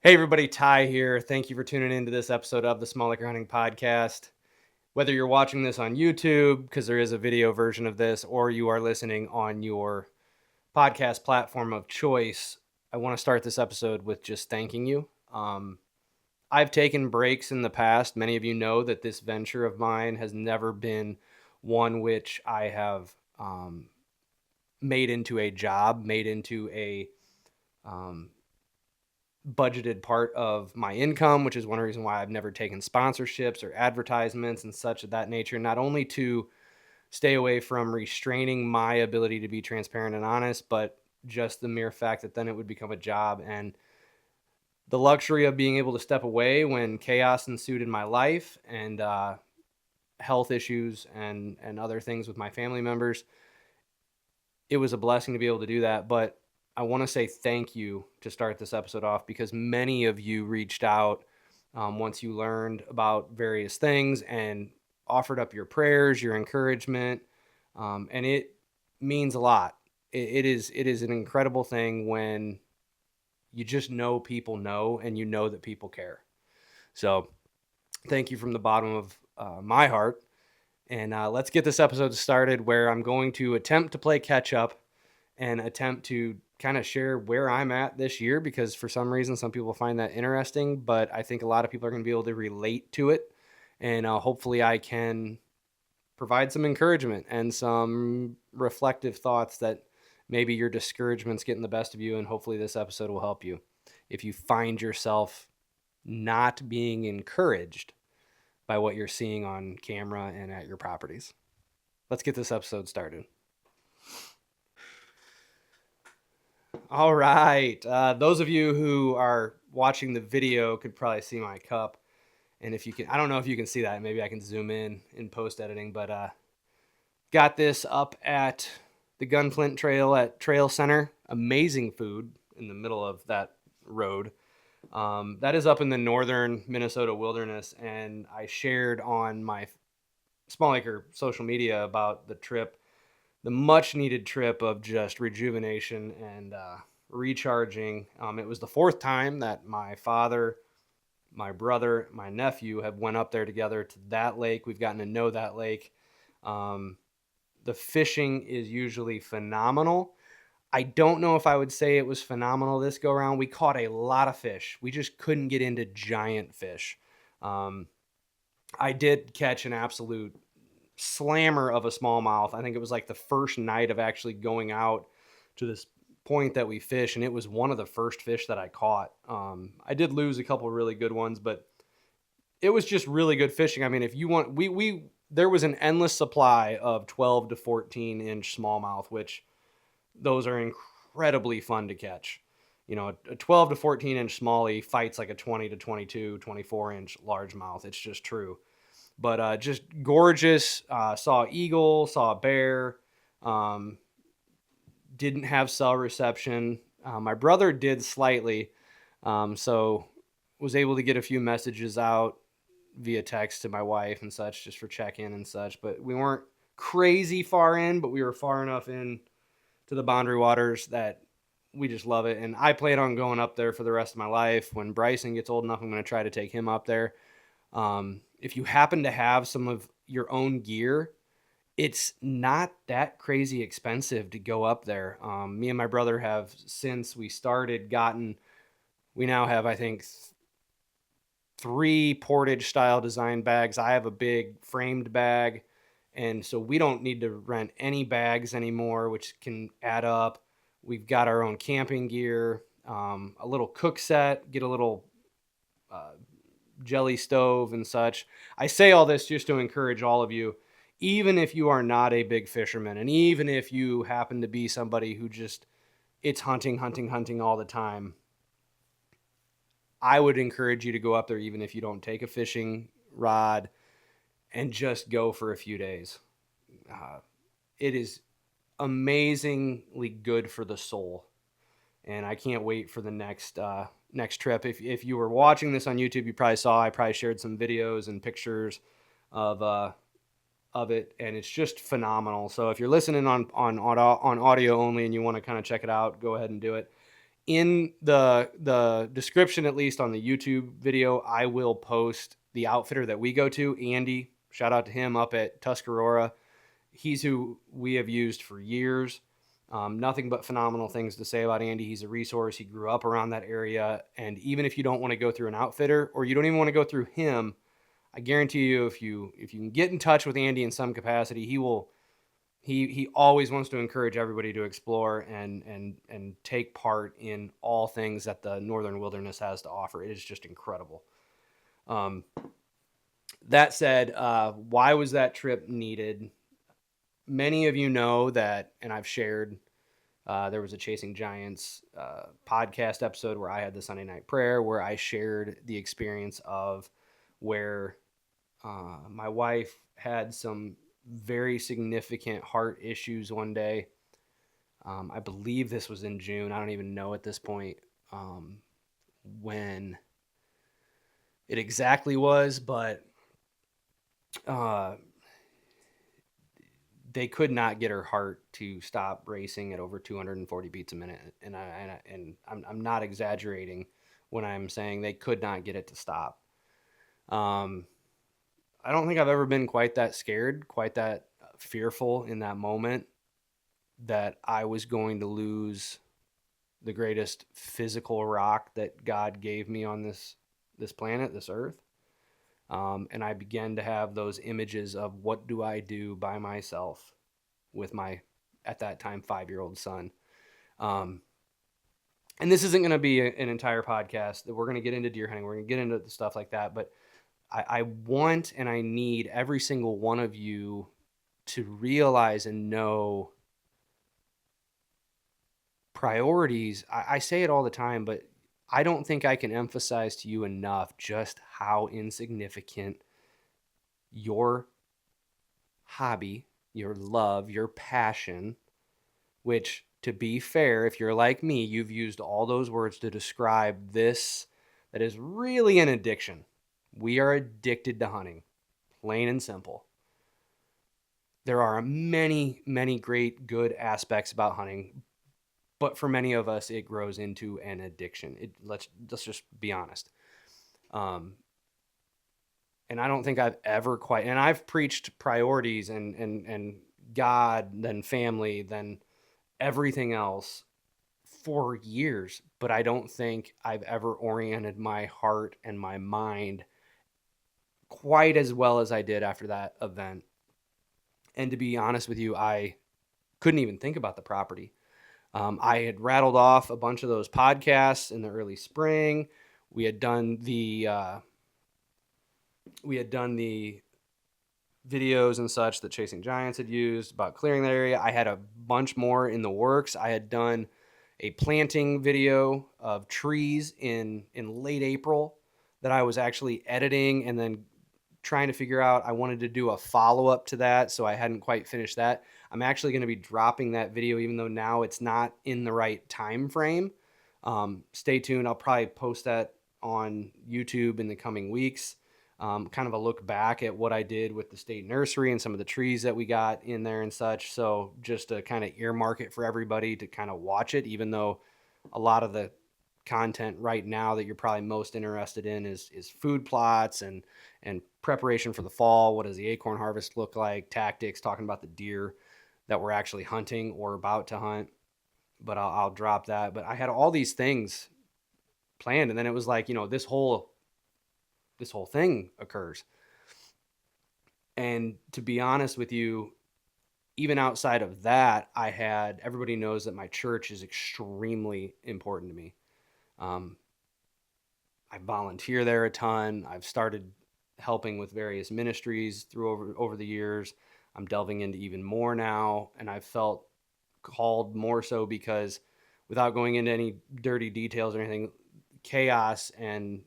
Hey everybody, Ty here. Thank you for tuning into this episode of the Small Liquor Hunting Podcast. Whether you're watching this on YouTube, because there is a video version of this, or you are listening on your podcast platform of choice, I want to start this episode with just thanking you. I've taken breaks in the past. Many of you know that this venture of mine has never been one which I have made into a job, made into a um, budgeted part of my income, which is one reason why I've never taken sponsorships or advertisements and such of that nature, not only to stay away from restraining my ability to be transparent and honest, but just the mere fact that then it would become a job. And the luxury of being able to step away when chaos ensued in my life and health issues and other things with my family members, it was a blessing to be able to do that. But I want to say thank you to start this episode off because many of you reached out once you learned about various things and offered up your prayers, your encouragement, and it means a lot. It is an incredible thing when you just know people know and you know that people care. So thank you from the bottom of my heart. And let's get this episode started where I'm going to attempt to play catch up and attempt to kind of share where I'm at this year because for some reason some people find that interesting, but I think a lot of people are going to be able to relate to it. And hopefully I can provide some encouragement and some reflective thoughts that maybe your discouragement's getting the best of you. And hopefully this episode will help you. If you find yourself not being encouraged by what you're seeing on camera and at your properties. Let's get this episode started. All right. Those of you who are watching the video could probably see my cup. And if you can, I don't know if you can see that. Maybe I can zoom in post editing, but got this up at the Gunflint Trail at Trail Center. Amazing food in the middle of that road. That is up in the northern Minnesota wilderness. And I shared on my Small Acre social media about the trip, the much needed trip of just rejuvenation and recharging. It was the fourth time that my father, my brother, my nephew have went up there together to that lake. We've gotten to know that lake. The fishing is usually phenomenal. I don't know if I would say it was phenomenal this go around. We caught a lot of fish. We just couldn't get into giant fish. I did catch an absolute slammer of a smallmouth. I think it was like the first night of actually going out to this point that we fish, and it was one of the first fish that I caught. I did lose a couple really good ones, but it was just really good fishing. I mean, if you want, we there was an endless supply of 12 to 14 inch smallmouth, which those are incredibly fun to catch. You know, a 12 to 14 inch smallie fights like a 20 to 22, 24 inch largemouth. It's just true. But just gorgeous. Saw eagle, saw bear. Um, didn't have cell reception. My brother did slightly, so was able to get a few messages out via text to my wife and such, just for check-in and such. But we weren't crazy far in, but we were far enough in to the boundary waters that we just love it. And I plan on going up there for the rest of my life. When Bryson gets old enough, I'm going to try to take him up there. If you happen to have some of your own gear, it's not that crazy expensive to go up there. Me and my brother have, since we started, we now have, I think, three portage style design bags. I have a big framed bag. And so we don't need to rent any bags anymore, which can add up. We've got our own camping gear, a little cook set, get a little jelly stove and such. I say all this just to encourage all of you, even if you are not a big fisherman, and even if you happen to be somebody who just, it's hunting, hunting, hunting all the time, I would encourage you to go up there even if you don't take a fishing rod and just go for a few days. It is amazingly good for the soul, and I can't wait for the next trip. If you were watching this on YouTube, you probably saw I probably shared some videos and pictures of it, and it's just phenomenal. So if you're listening on audio only and you want to kind of check it out, go ahead and do it. in the description, at least on the YouTube video, I will post the outfitter that we go to, Andy. Shout out to him up at Tuscarora. He's who we have used for years. Nothing but phenomenal things to say about Andy. He's a resource. He grew up around that area. And even if you don't want to go through an outfitter, or you don't even want to go through him, I guarantee you, if you can get in touch with Andy in some capacity, he always wants to encourage everybody to explore and take part in all things that the northern wilderness has to offer. It is just incredible. That said, why was that trip needed? Many of you know that, and I've shared, there was a Chasing Giants podcast episode where I had the Sunday night prayer, where I shared the experience of where my wife had some very significant heart issues one day. I believe this was in June. I don't even know at this point when it exactly was, but they could not get her heart to stop racing at over 240 beats a minute, and I'm not exaggerating when I'm saying they could not get it to stop. I don't think I've ever been quite that scared, quite that fearful in that moment that I was going to lose the greatest physical rock that God gave me on this planet, this earth. And I began to have those images of what do I do by myself with my, at that time, 5-year-old son. And this isn't going to be an entire podcast that we're going to get into deer hunting. We're going to get into the stuff like that. But I want and I need every single one of you to realize and know priorities. I say it all the time, but I don't think I can emphasize to you enough just how insignificant your hobby, your love, your passion, which, to be fair, if you're like me, you've used all those words to describe this that is really an addiction. We are addicted to hunting, plain and simple. There are many, many great, good aspects about hunting, but for many of us, it grows into an addiction. Let's just be honest. And I don't think I've ever quite, and I've preached priorities and God, then family, then everything else for years, but I don't think I've ever oriented my heart and my mind quite as well as I did after that event. And to be honest with you, I couldn't even think about the property. I had rattled off a bunch of those podcasts in the early spring. We had done the videos and such that Chasing Giants had used about clearing that area. I had a bunch more in the works. I had done a planting video of trees in late April that I was actually editing and then trying to figure out. I wanted to do a follow-up to that, so I hadn't quite finished that. I'm actually going to be dropping that video, even though now it's not in the right time frame. Stay tuned. I'll probably post that on YouTube in the coming weeks. Kind of a look back at what I did with the state nursery and some of the trees that we got in there and such. So just to kind of earmark it for everybody to kind of watch it, even though a lot of the content right now that you're probably most interested in is food plots and preparation for the fall. What does the acorn harvest look like? Tactics, talking about the deer that we're actually hunting or about to hunt. But I'll drop that. But I had all these things planned, and then it was like, this whole thing occurs. And to be honest with you, even outside of that, everybody knows that my church is extremely important to me. I volunteer there a ton. I've started helping with various ministries over the years. I'm delving into even more now, and I've felt called more so because, without going into any dirty details or anything, chaos and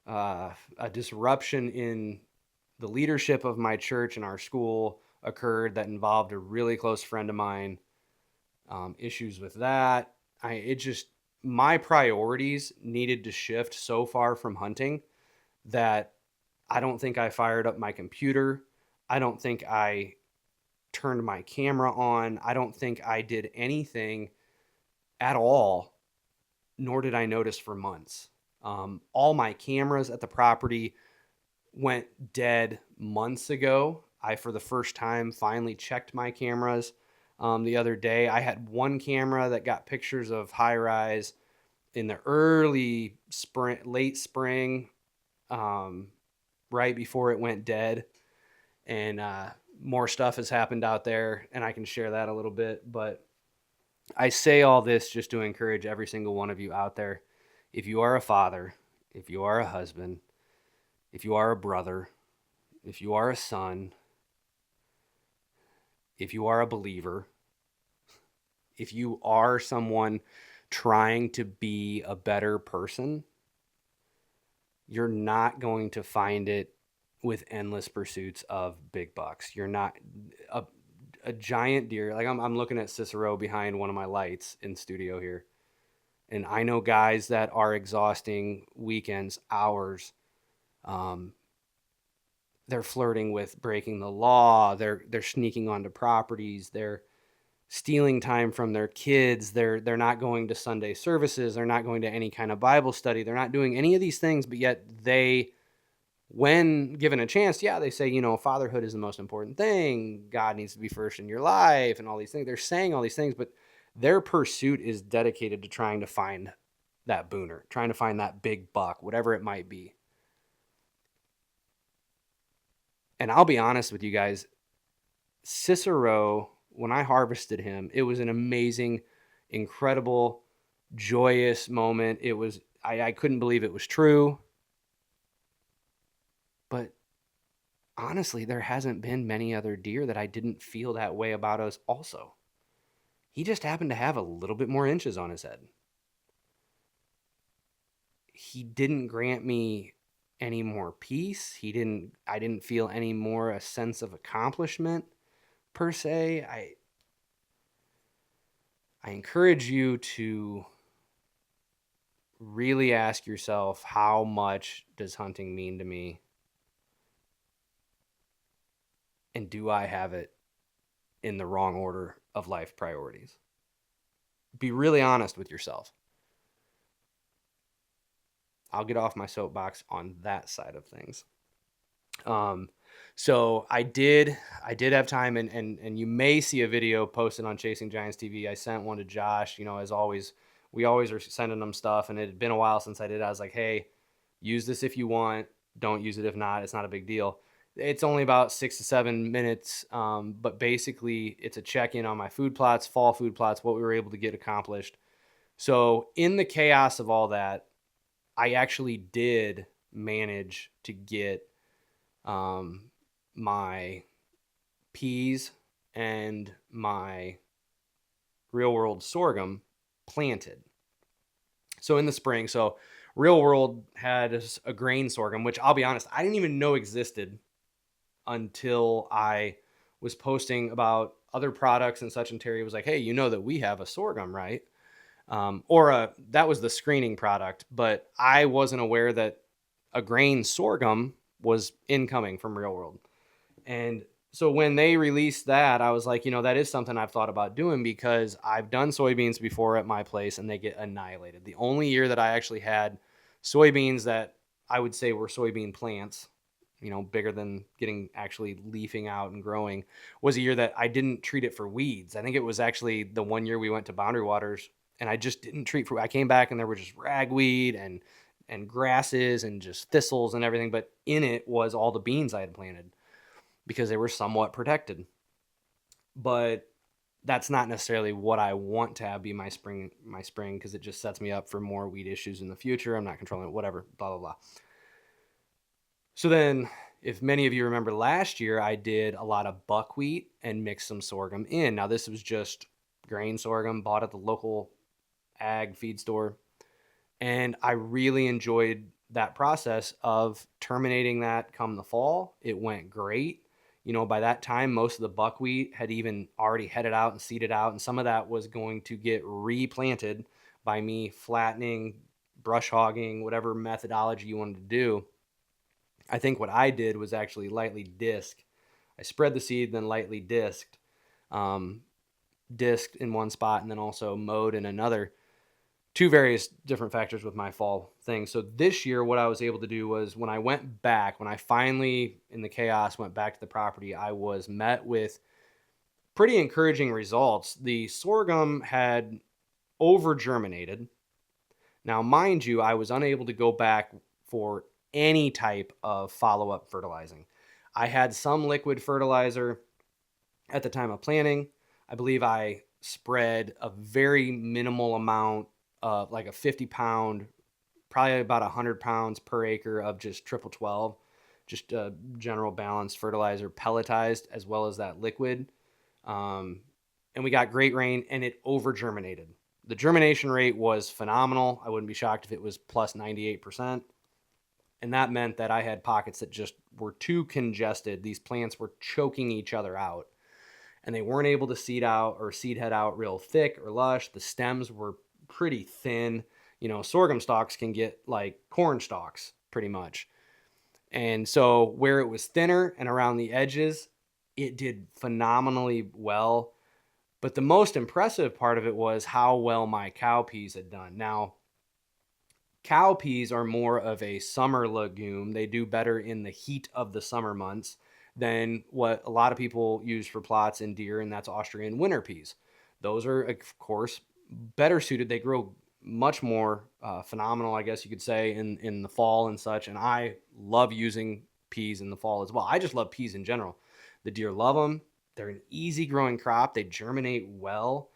a disruption in the leadership of my church and our school occurred that involved a really close friend of mine. Issues with that. My priorities needed to shift so far from hunting that I don't think I fired up my computer. I don't think I turned my camera on. I don't think I did anything at all, nor did I notice for months. All my cameras at the property went dead months ago. I, for the first time, finally checked my cameras the other day. I had one camera that got pictures of high rise in the early spring, late spring, right before it went dead. And more stuff has happened out there, and I can share that a little bit. But I say all this just to encourage every single one of you out there. If you are a father, if you are a husband, if you are a brother, if you are a son, if you are a believer, if you are someone trying to be a better person, you're not going to find it with endless pursuits of big bucks. You're not a giant deer. Like I'm looking at Cicero behind one of my lights in studio here. And I know guys that are exhausting weekends, hours. They're flirting with breaking the law. They're sneaking onto properties. They're stealing time from their kids. They're not going to Sunday services. They're not going to any kind of Bible study. They're not doing any of these things, but yet they, when given a chance, yeah, they say, you know, fatherhood is the most important thing. God needs to be first in your life and all these things. They're saying all these things, but their pursuit is dedicated to trying to find that booner, trying to find that big buck, whatever it might be. And I'll be honest with you guys, Cicero, when I harvested him, it was an amazing, incredible, joyous moment. It was, I couldn't believe it was true. But honestly, there hasn't been many other deer that I didn't feel that way about us also. He just happened to have a little bit more inches on his head. He didn't grant me any more peace. I didn't feel any more a sense of accomplishment per se. I encourage you to really ask yourself, how much does hunting mean to me? And do I have it in the wrong order of life priorities? Be really honest with yourself. I'll get off my soapbox on that side of things. So I did have time, and you may see a video posted on Chasing Giants TV. I sent one to Josh. You know, as always, we always are sending them stuff, and it had been a while since I did. I was like, hey, use this if you want. Don't use it if not. It's not a big deal. It's only about 6 to 7 minutes, but basically it's a check-in on my food plots, fall food plots, what we were able to get accomplished. So in the chaos of all that, I actually did manage to get my peas and my real world sorghum planted. So in the spring, so real world had a grain sorghum, which I'll be honest, I didn't even know existed until I was posting about other products and such. And Terry was like, hey, you know that we have a sorghum, right? That was the screening product, but I wasn't aware that a grain sorghum was incoming from Real World. And so when they released that, I was like, you know, that is something I've thought about doing, because I've done soybeans before at my place and they get annihilated. The only year that I actually had soybeans that I would say were soybean plants, you know, bigger than getting actually leafing out and growing, was a year that I didn't treat it for weeds. I think it was actually the one year we went to Boundary Waters and I just didn't treat for, I came back and there were just ragweed and grasses and just thistles and everything. But in it was all the beans I had planted because they were somewhat protected. But that's not necessarily what I want to have be my spring, because it just sets me up for more weed issues in the future. I'm not controlling it, whatever, blah, blah, blah. So then, if many of you remember last year, I did a lot of buckwheat and mixed some sorghum in. Now, this was just grain sorghum bought at the local ag feed store. And I really enjoyed that process of terminating that come the fall. It went great. You know, by that time, most of the buckwheat had even already headed out and seeded out. And some of that was going to get replanted by me flattening, brush hogging, whatever methodology you wanted to do. I think what I did was actually lightly disc. I spread the seed, then lightly disked disked in one spot and then also mowed in another. Two various different factors with my fall thing. So this year, what I was able to do was when I finally in the chaos went back to the property, I was met with pretty encouraging results. The sorghum had over germinated. Now, mind you, I was unable to go back for any type of follow up fertilizing. I had some liquid fertilizer at the time of planting. I believe I spread a very minimal amount of like a 50-pound, probably about 100 pounds per acre of just triple 12, just general balanced fertilizer pelletized as well as that liquid. Um, and we got great rain and it over germinated. The germination rate was phenomenal. I wouldn't be shocked if it was plus 98%. And that meant that I had pockets that just were too congested. These plants were choking each other out and they weren't able to seed head out real thick or lush. The stems were pretty thin. Sorghum stalks can get like corn stalks pretty much. And so where it was thinner and around the edges, it did phenomenally well. But the most impressive part of it was how well my cowpeas had done. Now, cowpeas are more of a summer legume. They do better in the heat of the summer months than what a lot of people use for plots in deer, and that's Austrian winter peas. Those are, of course, better suited. They grow much more phenomenal, I guess you could say, in the fall and such. And I love using peas in the fall as well. I just love peas in general. The deer love them. They're an easy growing crop. They germinate well.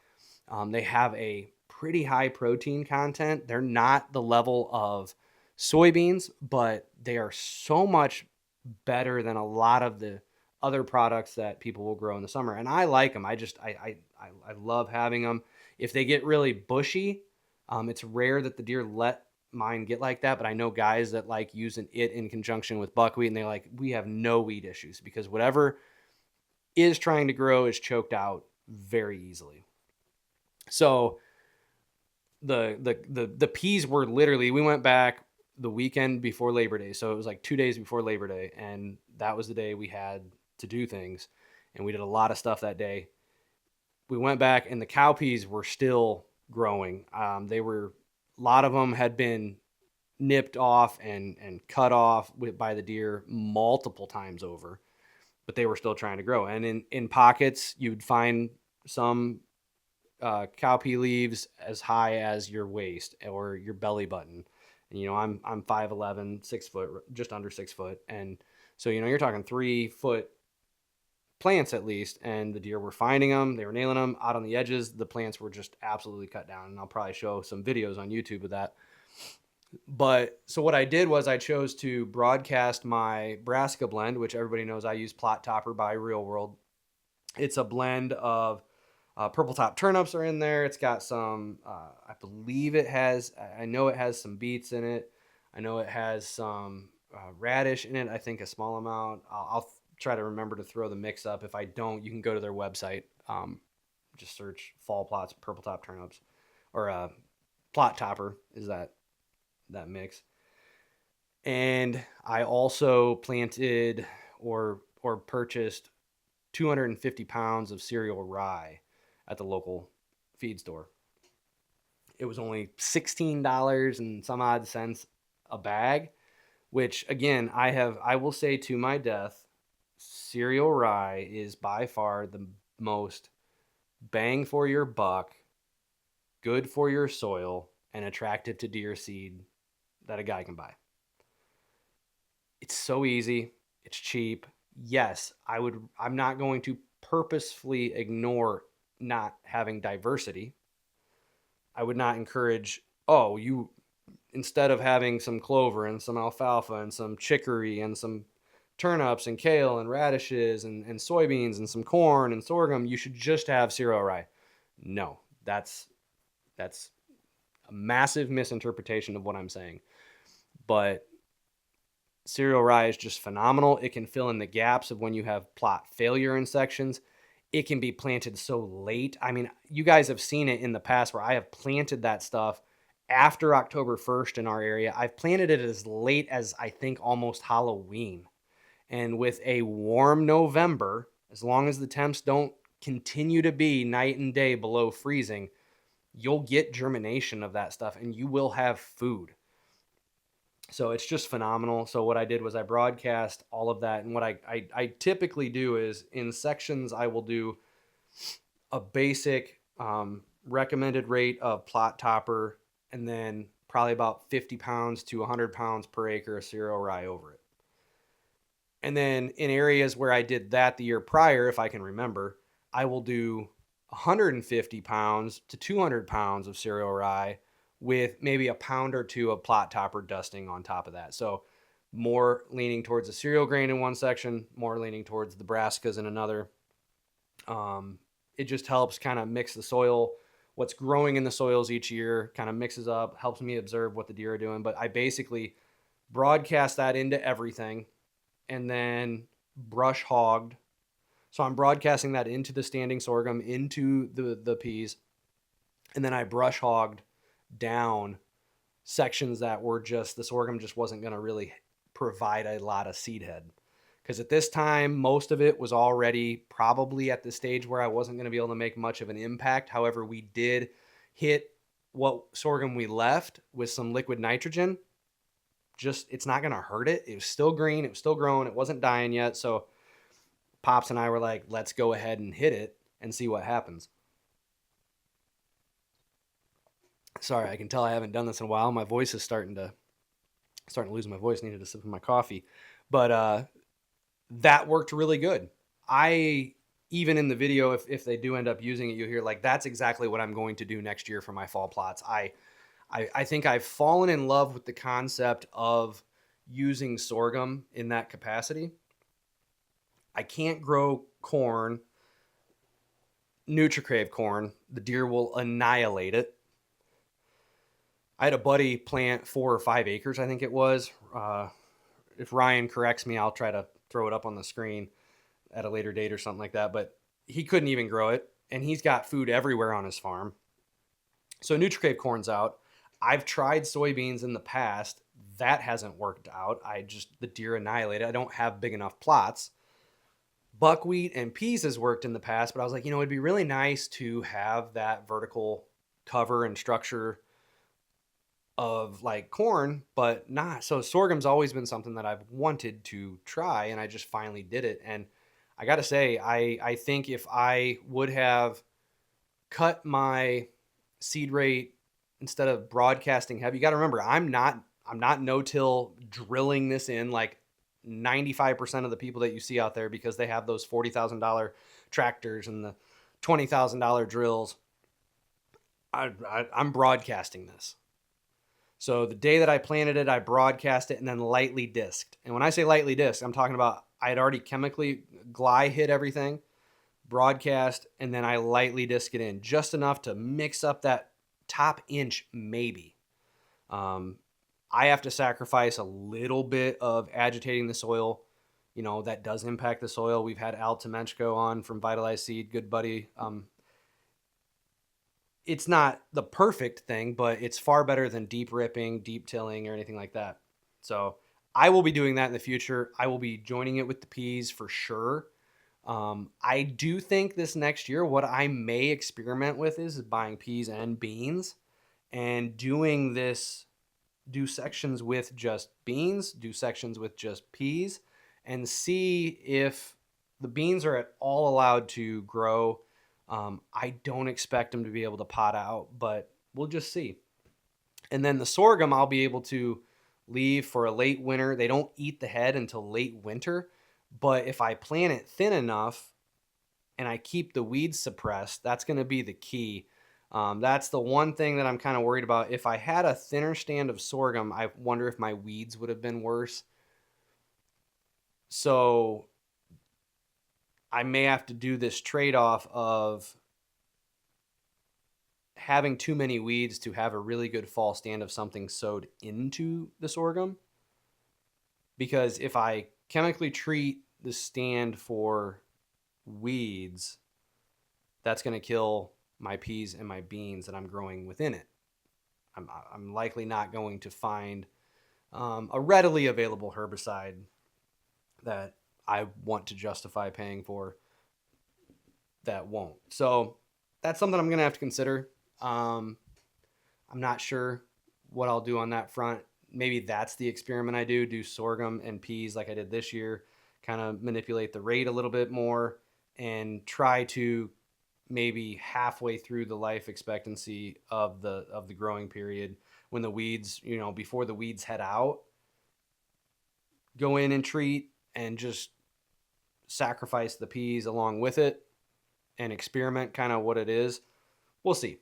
They have a pretty high protein content. They're not the level of soybeans, but they are so much better than a lot of the other products that people will grow in the summer. And I like them. I love having them. If they get really bushy, it's rare that the deer let mine get like that, but I know guys that like using it in conjunction with buckwheat, and we have no weed issues because whatever is trying to grow is choked out very easily. So the peas were literally, we went back the weekend before Labor Day. So it was like 2 days before Labor Day. And that was the day we had to do things. And we did a lot of stuff that day. We went back and the cowpeas were still growing. A lot of them had been nipped off and cut off by the deer multiple times over, but they were still trying to grow. And in pockets, you'd find some cowpea leaves as high as your waist or your belly button. And I'm 5'11", 6 foot, just under 6 foot, and so you're talking 3 foot plants at least. And the deer were finding them, they were nailing them out on the edges. The plants were just absolutely cut down, and I'll probably show some videos on YouTube of that. But so what I did was I chose to broadcast my Brassica blend, which everybody knows I use Plot Topper by Real World. It's a blend of purple top turnips are in there. It's got some, I know it has some beets in it. I know it has some radish in it. I think a small amount. I'll try to remember to throw the mix up. If I don't, you can go to their website. Just search fall plots, purple top turnips, or plot topper is that mix. And I also planted or purchased 250 pounds of cereal rye at the local feed store. It was only $16 and some odd cents a bag, which again, I will say to my death, cereal rye is by far the most bang for your buck, good for your soil, and attractive to deer seed that a guy can buy. It's so easy. It's cheap. Yes, I'm not going to purposefully ignore not having diversity. I would not encourage, instead of having some clover and some alfalfa and some chicory and some turnips and kale and radishes and soybeans and some corn and sorghum, you should just have cereal rye. No, that's a massive misinterpretation of what I'm saying. But cereal rye is just phenomenal. It can fill in the gaps of when you have plot failure in sections. It can be planted so late. I mean, you guys have seen it in the past where I have planted that stuff after October 1st in our area. I've planted it as late as I think almost Halloween. And with a warm November, as long as the temps don't continue to be night and day below freezing, you'll get germination of that stuff and you will have food. So it's just phenomenal. So what I did was I broadcast all of that. And what I typically do is in sections, I will do a basic recommended rate of plot topper, and then probably about 50 pounds to 100 pounds per acre of cereal rye over it. And then in areas where I did that the year prior, if I can remember, I will do 150 pounds to 200 pounds of cereal rye with maybe a pound or two of plot topper dusting on top of that. So more leaning towards the cereal grain in one section, more leaning towards the brassicas in another. It just helps kind of mix the soil, what's growing in the soils each year, kind of mixes up, helps me observe what the deer are doing. But I basically broadcast that into everything and then brush hogged. So I'm broadcasting that into the standing sorghum, into the peas, and then I brush hogged down sections that were just, the sorghum just wasn't going to really provide a lot of seed head. Because at this time, most of it was already probably at the stage where I wasn't going to be able to make much of an impact. However, we did hit what sorghum we left with some liquid nitrogen. Just, it's not going to hurt it. It was still green. It was still growing. It wasn't dying yet. So Pops and I were like, let's go ahead and hit it and see what happens. Sorry, I can tell I haven't done this in a while. My voice is starting to lose my voice. Needed a sip of my coffee. But that worked really good. I, even in the video, if they do end up using it, you'll hear like, that's exactly what I'm going to do next year for my fall plots. I think I've fallen in love with the concept of using sorghum in that capacity. I can't grow corn, NutriCrave corn. The deer will annihilate it. I had a buddy plant 4 or 5 acres, I think it was. If Ryan corrects me, I'll try to throw it up on the screen at a later date or something like that. But he couldn't even grow it, and he's got food everywhere on his farm. So NutriCrave corn's out. I've tried soybeans in the past. That hasn't worked out. The deer annihilate it. I don't have big enough plots. Buckwheat and peas has worked in the past, but I was like, it'd be really nice to have that vertical cover and structure of like corn, but not. So sorghum's always been something that I've wanted to try, and I just finally did it. And I got to say, I think if I would have cut my seed rate instead of broadcasting heavy, you got to remember, I'm not no-till drilling this in like 95% of the people that you see out there, because they have those $40,000 tractors and the $20,000 drills. I'm broadcasting this. So the day that I planted it, I broadcast it and then lightly disked. And when I say lightly disked, I'm talking about I had already chemically hit everything, broadcast, and then I lightly disk it in just enough to mix up that top inch maybe. I have to sacrifice a little bit of agitating the soil. That does impact the soil. We've had Al Temechko on from Vitalized Seed, good buddy. It's not the perfect thing, but it's far better than deep ripping, deep tilling, or anything like that. So I will be doing that in the future. I will be joining it with the peas for sure. I do think this next year, what I may experiment with is buying peas and beans and do sections with just beans, do sections with just peas, and see if the beans are at all allowed to grow. I don't expect them to be able to pot out, but we'll just see. And then the sorghum, I'll be able to leave for a late winter. They don't eat the head until late winter, but if I plant it thin enough and I keep the weeds suppressed, that's going to be the key. That's the one thing that I'm kind of worried about. If I had a thinner stand of sorghum, I wonder if my weeds would have been worse. So I may have to do this trade-off of having too many weeds to have a really good fall stand of something sowed into the sorghum. Because if I chemically treat the stand for weeds, that's going to kill my peas and my beans that I'm growing within it. I'm likely not going to find a readily available herbicide that I want to justify paying for. that won't. So that's something I'm going to have to consider. I'm not sure what I'll do on that front. Maybe that's the experiment I do sorghum and peas like I did this year, kind of manipulate the rate a little bit more and try to maybe halfway through the life expectancy of the growing period when the weeds, before the weeds head out, go in and treat and just sacrifice the peas along with it and experiment kind of what it is. We'll see.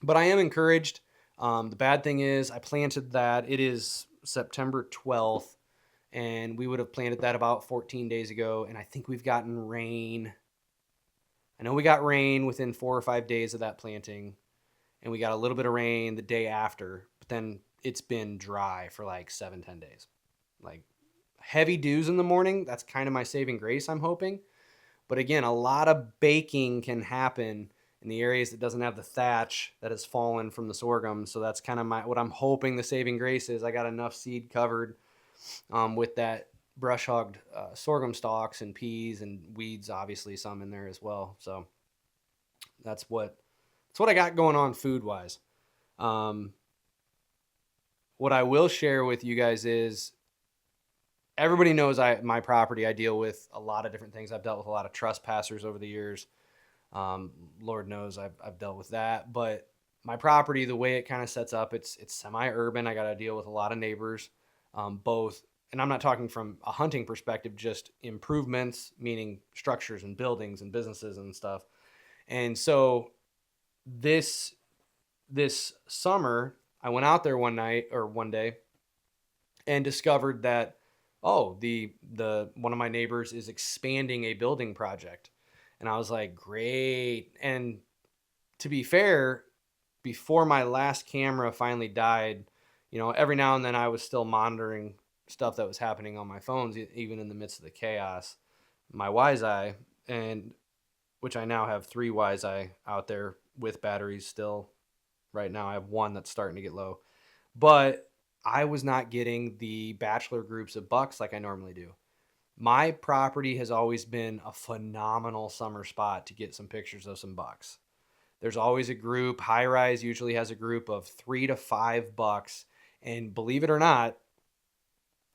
But I am encouraged. The bad thing is I planted that. It is September 12th, and we would have planted that about 14 days ago. And I think we've gotten rain. I know we got rain within 4 or 5 days of that planting, and we got a little bit of rain the day after. But then it's been dry for like 7-10 days. Like heavy dews in the morning. That's kind of my saving grace, I'm hoping. But again, a lot of baking can happen in the areas that doesn't have the thatch that has fallen from the sorghum. So that's kind of what I'm hoping the saving grace is. I got enough seed covered with that brush hogged sorghum stalks and peas and weeds, obviously some in there as well. So that's what I got going on food wise. What I will share with you guys is everybody knows my property. I deal with a lot of different things. I've dealt with a lot of trespassers over the years. Lord knows I've dealt with that, but my property, the way it kind of sets up, it's semi-urban. I got to deal with a lot of neighbors, both, and I'm not talking from a hunting perspective, just improvements, meaning structures and buildings and businesses and stuff. And so this summer, I went out there one day and discovered that, oh, the one of my neighbors is expanding a building project. And I was like, great. And to be fair, before my last camera finally died, every now and then I was still monitoring stuff that was happening on my phones, even in the midst of the chaos. My Wi-Fi, and which I now have 3 Wi-Fi out there with batteries still. Right now I have 1 that's starting to get low. But I was not getting the bachelor groups of bucks like I normally do. My property has always been a phenomenal summer spot to get some pictures of some bucks. There's always a group. High Rise usually has a group of 3 to 5 bucks. And believe it or not,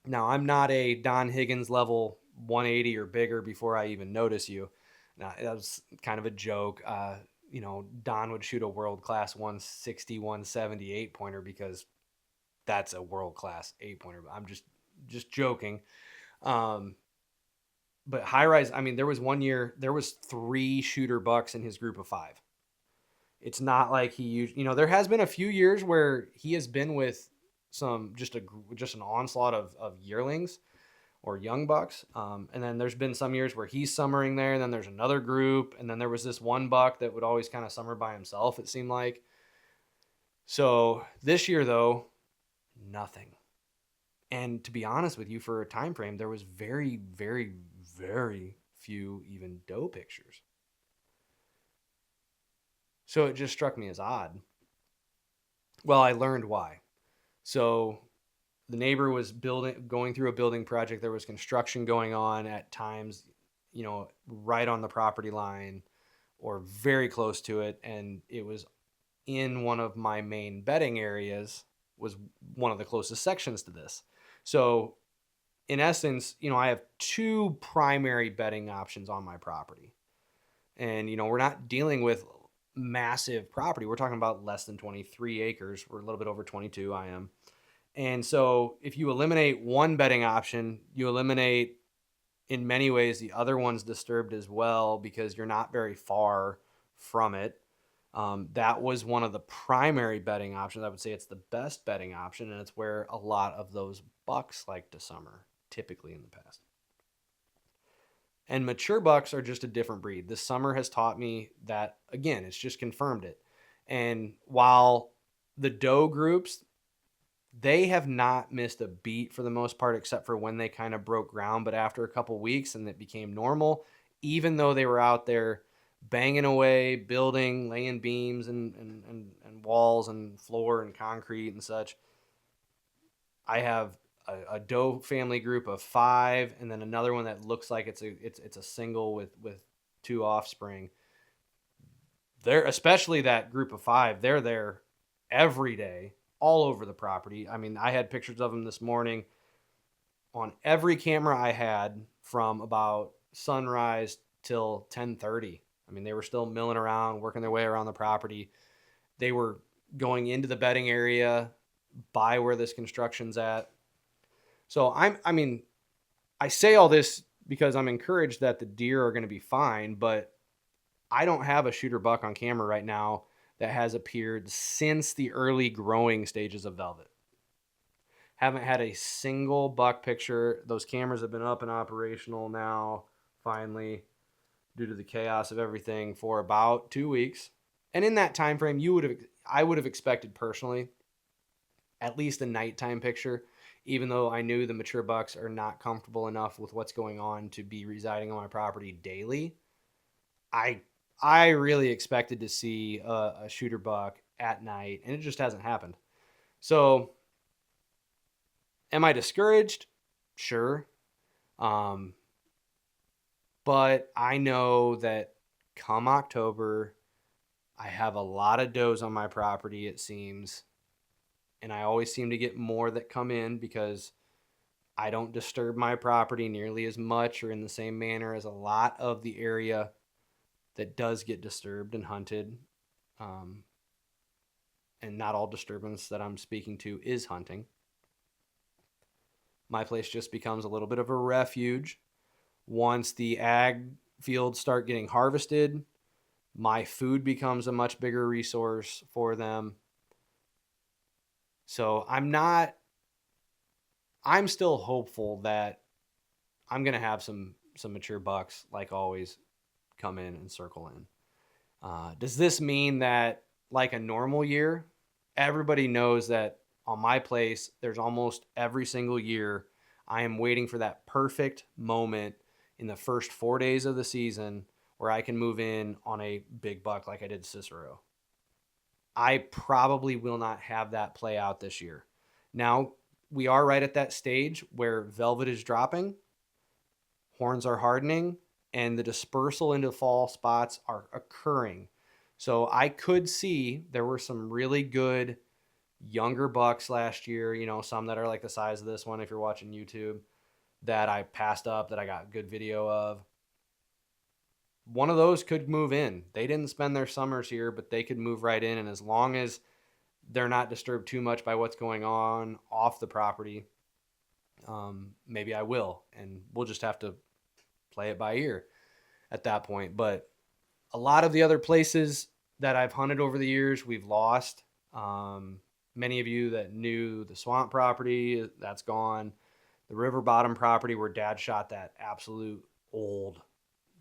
now I'm not a Don Higgins level 180 or bigger before I even notice you. Now, that was kind of a joke. Don would shoot a world-class 160, 170 8-pointer because that's a world-class 8-pointer. I'm just joking. But High Rise, I mean, there was one year, there was 3 shooter bucks in his group of 5. It's not like he used, there has been a few years where he has been with just an onslaught of yearlings or young bucks. And then there's been some years where he's summering there, and then there's another group. And then there was this one buck that would always kind of summer by himself, it seemed like. So this year though, nothing. And to be honest with you, for a time frame, there was very, very, very few even doe pictures. So it just struck me as odd. Well, I learned why. So the neighbor was going through a building project. There was construction going on at times, right on the property line or very close to it. And it was in one of my main bedding areas, was one of the closest sections to this. So in essence, I have 2 primary bedding options on my property. And, we're not dealing with massive property. We're talking about less than 23 acres. We're a little bit over 22, I am. And so if you eliminate one bedding option, you eliminate, in many ways, the other one's disturbed as well because you're not very far from it. That was one of the primary bedding options. I would say it's the best bedding option, and it's where a lot of those bucks like to summer, typically in the past. And mature bucks are just a different breed. This summer has taught me that, again, it's just confirmed it. And while the doe groups, they have not missed a beat for the most part, except for when they kind of broke ground. But after a couple weeks and it became normal, even though they were out there banging away, building, laying beams and walls and floor and concrete and such, I have a doe family group of 5, and then another one that looks like it's a single with 2 offspring. They're, especially that group of 5, they're there every day, all over the property. I mean, I had pictures of them this morning on every camera I had from about sunrise till 10:30. I mean, they were still milling around, working their way around the property. They were going into the bedding area by where this construction's at. So I mean, I say all this because I'm encouraged that the deer are going to be fine, but I don't have a shooter buck on camera right now that has appeared since the early growing stages of velvet. Haven't had a single buck picture. Those cameras have been up and operational now, finally, due to the chaos of everything, for about 2 weeks. And in that time frame, I would have expected personally at least a nighttime picture, even though I knew the mature bucks are not comfortable enough with what's going on to be residing on my property daily. I really expected to see a shooter buck at night, and it just hasn't happened. So, am I discouraged? Sure. Um, but I know that come October, I have a lot of does on my property, it seems. And I always seem to get more that come in because I don't disturb my property nearly as much or in the same manner as a lot of the area that does get disturbed and hunted. Um, and not all disturbance that I'm speaking to is hunting. My place just becomes a little bit of a refuge. Once the ag fields start getting harvested, my food becomes a much bigger resource for them. So I'm still hopeful that I'm going to have some mature bucks, like always, come in and circle in. Does this mean that, like a normal year, everybody knows that on my place, there's almost every single year, I am waiting for that perfect moment in the first 4 days of the season where I can move in on a big buck like I did Cicero. I probably will not have that play out this year. Now, we are right at that stage where velvet is dropping, horns are hardening, and the dispersal into fall spots are occurring. So I could see there were some really good younger bucks last year, some that are like the size of this one if you're watching YouTube, that I passed up, that I got good video of. One of those could move in. They didn't spend their summers here, but they could move right in. And as long as they're not disturbed too much by what's going on off the property, maybe I will. And we'll just have to play it by ear at that point. But a lot of the other places that I've hunted over the years, we've lost. Many of you that knew the swamp property, that's gone. The river bottom property where Dad shot that absolute old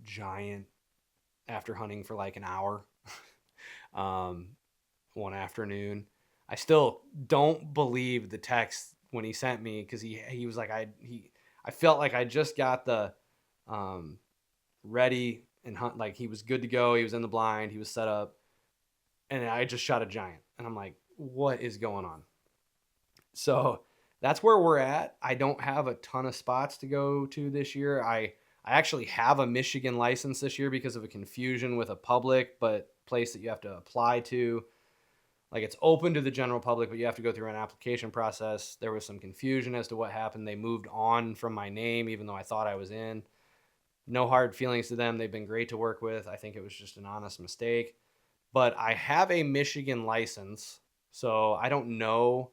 giant after hunting for like an hour one afternoon. I still don't believe the text when he sent me, because he was like, I felt like I just got the ready and hunt, like he was good to go. He was in the blind, he was set up, and I just shot a giant. And I'm like, what is going on? So that's where we're at. I don't have a ton of spots to go to this year. I actually have a Michigan license this year because of a confusion with a public place that you have to apply to. Like, it's open to the general public, but you have to go through an application process. There was some confusion as to what happened. They moved on from my name, even though I thought I was in. No hard feelings to them. They've been great to work with. I think it was just an honest mistake. But I have a Michigan license, so I don't know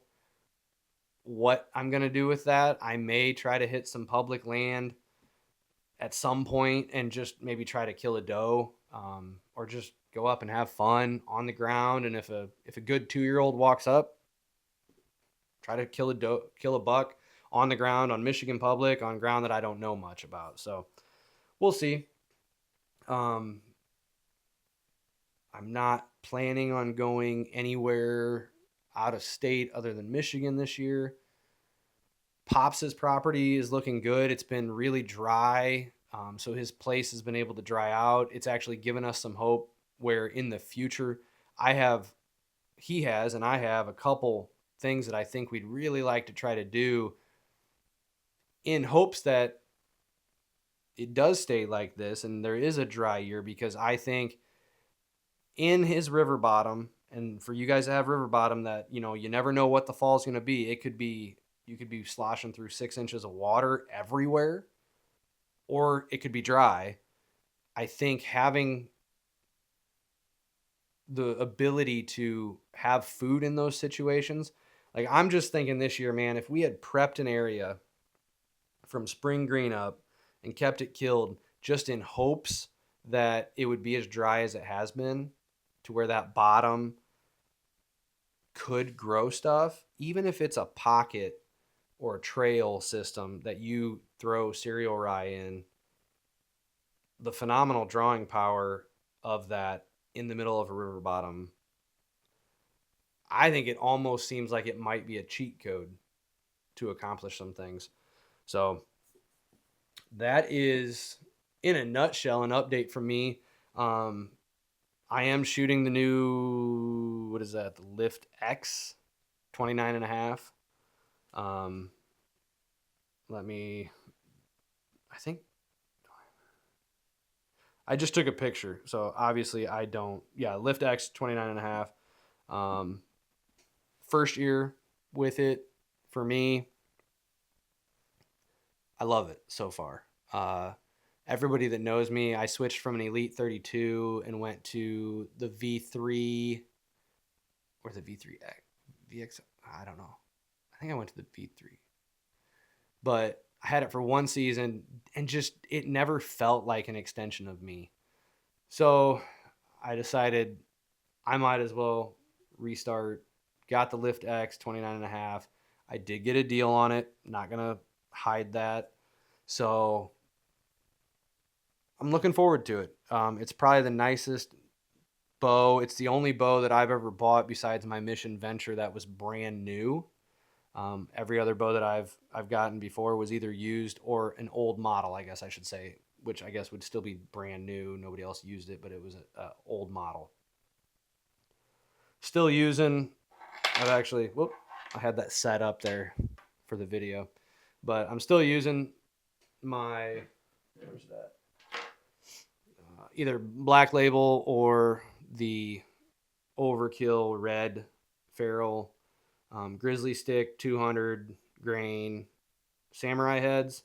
what I'm going to do with that. I may try to hit some public land at some point and just maybe try to kill a doe, or just go up and have fun on the ground. And if a good 2-year-old walks up, try to kill a buck on the ground, on Michigan public, on ground that I don't know much about. So we'll see. I'm not planning on going anywhere out of state other than Michigan this year. Pops's property is looking good. It's been really dry, so his place has been able to dry out. It's actually given us some hope where in the future he has, and I have a couple things that I think we'd really like to try to do, in hopes that it does stay like this and there is a dry year, because I think in his river bottom, and for you guys to have river bottom, that you never know what the fall is going to be. It could be, you could be sloshing through 6 inches of water everywhere, or it could be dry. I think having the ability to have food in those situations, like I'm just thinking this year, man, if we had prepped an area from spring green up and kept it killed just in hopes that it would be as dry as it has been, to where that bottom could grow stuff, even if it's a pocket or a trail system that you throw cereal rye in, the phenomenal drawing power of that in the middle of a river bottom, I think it almost seems like it might be a cheat code to accomplish some things. So that is, in a nutshell, an update from me. I am shooting the new, what is that? The Lift X 29 and a half. Let me, I think I just took a picture. So obviously I don't, yeah, Lift X 29 and a half. First year with it for me. I love it so far. Everybody that knows me, I switched from an Elite 32 and went to the V3 or the V3X, VX. I don't know. I think I went to the V3, but I had it for one season and just, it never felt like an extension of me. So I decided I might as well restart. Got the Lift X 29 and a half. I did get a deal on it. Not going to hide that. So I'm looking forward to it. It's probably the nicest bow. It's the only bow that I've ever bought besides my Mission Venture that was brand new. Every other bow that I've gotten before was either used or an old model, I guess I should say, which I guess would still be brand new. Nobody else used it, but it was an old model. Still using. I've actually, whoop, I had that set up there for the video, but I'm still using my, where's that? Either Black Label or the Overkill Red Ferrule Grizzly Stick 200 grain samurai heads.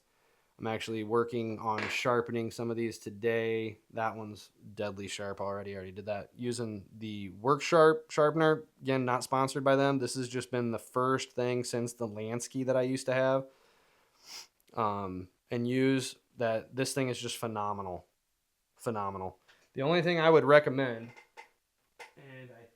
I'm actually working on sharpening some of these today. That one's deadly sharp already. I already did that. Using the Work Sharp sharpener. Again, not sponsored by them. This has just been the first thing since the Lansky that I used to have. And use that. This thing is just phenomenal. Phenomenal. The only thing I would recommend, and I'm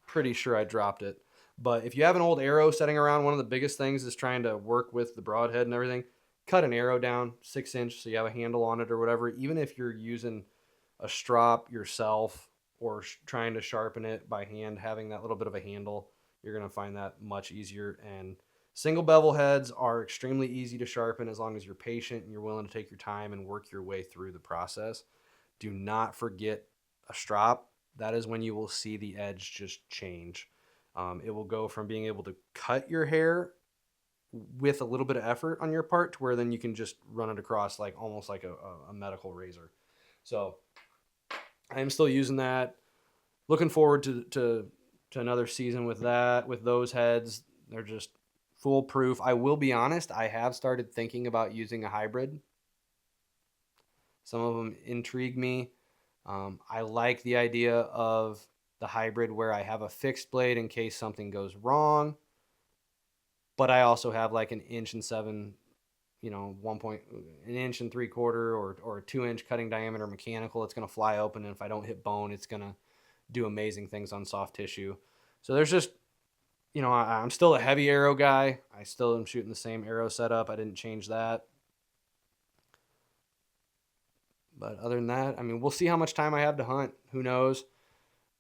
pretty sure I dropped it, but if you have an old arrow setting around, one of the biggest things is trying to work with the broadhead and everything. Cut an arrow down 6 inch so you have a handle on it or whatever. Even if you're using a strop yourself or trying to sharpen it by hand, having that little bit of a handle, you're going to find that much easier. And single bevel heads are extremely easy to sharpen as long as you're patient and you're willing to take your time and work your way through the process. Do not forget a strop. That is when you will see the edge just change. It will go from being able to cut your hair with a little bit of effort on your part to where then you can just run it across like almost like a medical razor. So I am still using that. Looking forward to another season with that, with those heads. They're just foolproof. I will be honest, I have started thinking about using a hybrid. Some of them intrigue me. I like the idea of the hybrid where I have a fixed blade in case something goes wrong, but I also have like an 1.7 inch, an inch and 3/4 or a 2 inch cutting diameter mechanical. It's going to fly open, and if I don't hit bone, it's going to do amazing things on soft tissue. So there's just, I'm still a heavy arrow guy. I still am shooting the same arrow setup. I didn't change that. But other than that, I mean, we'll see how much time I have to hunt. Who knows?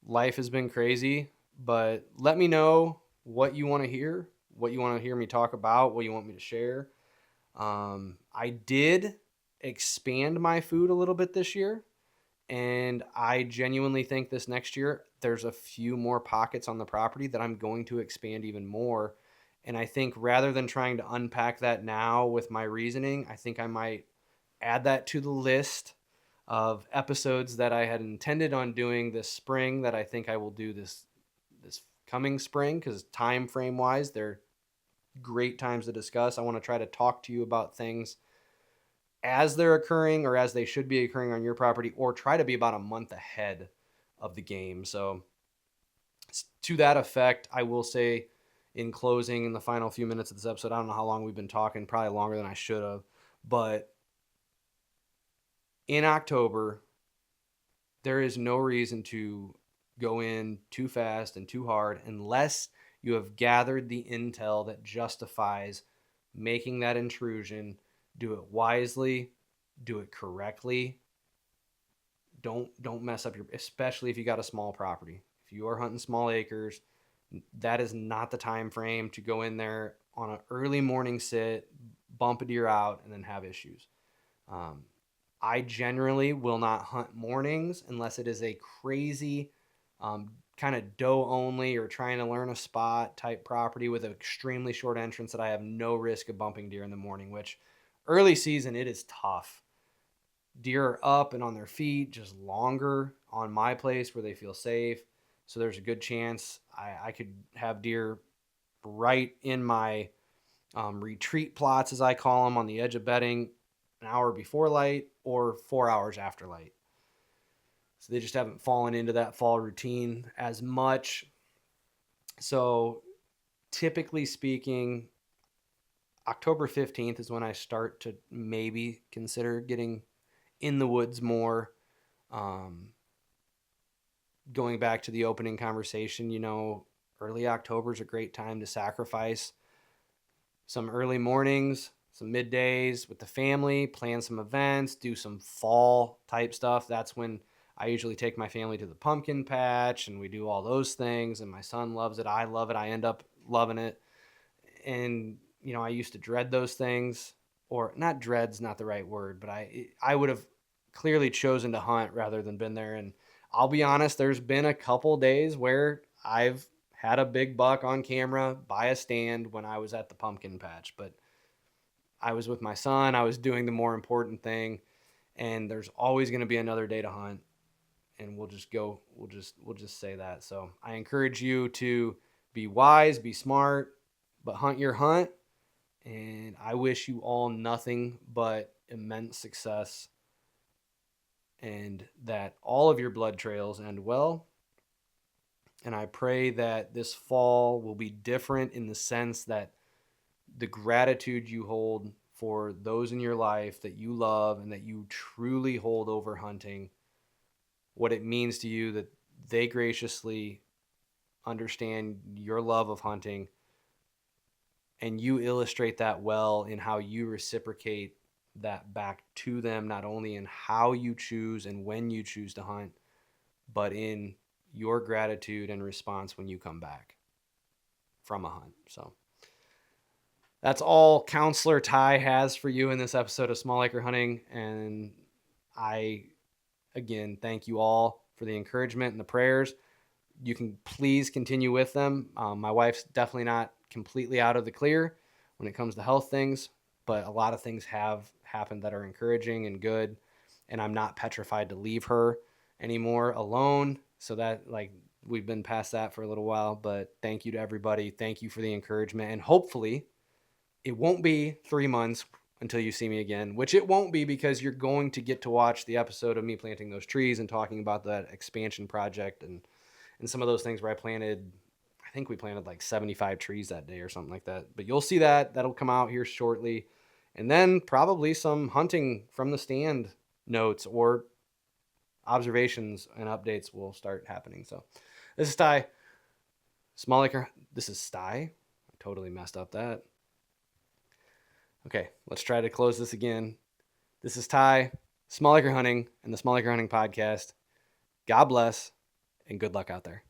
Life has been crazy, but let me know what you want to hear, what you want to hear me talk about, what you want me to share. I did expand my food a little bit this year, and I genuinely think this next year there's a few more pockets on the property that I'm going to expand even more. And I think rather than trying to unpack that now with my reasoning, I think I might add that to the list of episodes that I had intended on doing this spring that I think I will do this coming spring, because time frame wise, they're great times to discuss. I want to try to talk to you about things as they're occurring or as they should be occurring on your property, or try to be about a month ahead of the game. So to that effect, I will say in closing, in the final few minutes of this episode, I don't know how long we've been talking, probably longer than I should have, but in October, there is no reason to go in too fast and too hard unless you have gathered the intel that justifies making that intrusion. Do it wisely, do it correctly. Don't mess up your, especially if you got a small property. If you are hunting small acres, that is not the time frame to go in there on an early morning sit, bump a deer out, and then have issues. I generally will not hunt mornings unless it is a crazy kind of doe only or trying to learn a spot type property with an extremely short entrance that I have no risk of bumping deer in the morning, which early season, it is tough. Deer are up and on their feet just longer on my place where they feel safe. So there's a good chance I could have deer right in my retreat plots, as I call them, on the edge of bedding an hour before light or 4 hours after light. So they just haven't fallen into that fall routine as much. So typically speaking, October 15th is when I start to maybe consider getting in the woods more. Going back to the opening conversation, early October is a great time to sacrifice some early mornings, some middays with the family, plan some events, do some fall type stuff. That's when I usually take my family to the pumpkin patch and we do all those things. And my son loves it. I love it. I end up loving it. And, I used to dread those things, or not dread's not the right word, but I would have clearly chosen to hunt rather than been there. And I'll be honest, there's been a couple days where I've had a big buck on camera by a stand when I was at the pumpkin patch, but I was with my son. I was doing the more important thing, and there's always going to be another day to hunt, and we'll just say that. So I encourage you to be wise, be smart, but hunt your hunt. And I wish you all nothing but immense success, and that all of your blood trails end well. And I pray that this fall will be different in the sense that the gratitude you hold for those in your life that you love and that you truly hold over hunting, what it means to you, that they graciously understand your love of hunting, and you illustrate that well in how you reciprocate that back to them, not only in how you choose and when you choose to hunt, but in your gratitude and response when you come back from a hunt. So that's all Counselor Ty has for you in this episode of Small Acre Hunting. And I, again, thank you all for the encouragement and the prayers. You can please continue with them. My wife's definitely not completely out of the clear when it comes to health things, but a lot of things have happened that are encouraging and good. And I'm not petrified to leave her anymore alone. So that, we've been past that for a little while, but thank you to everybody. Thank you for the encouragement. And hopefully it won't be 3 months until you see me again, which it won't be, because you're going to get to watch the episode of me planting those trees and talking about that expansion project and some of those things where I think we planted like 75 trees that day or something like that. But you'll see that'll come out here shortly. And then probably some hunting from the stand notes or observations and updates will start happening. So this is Ty. Small Acre. This is Sty. I totally messed up that. Okay, let's try to close this again. This is Ty, Small Acre Hunting, and the Small Acre Hunting Podcast. God bless, and good luck out there.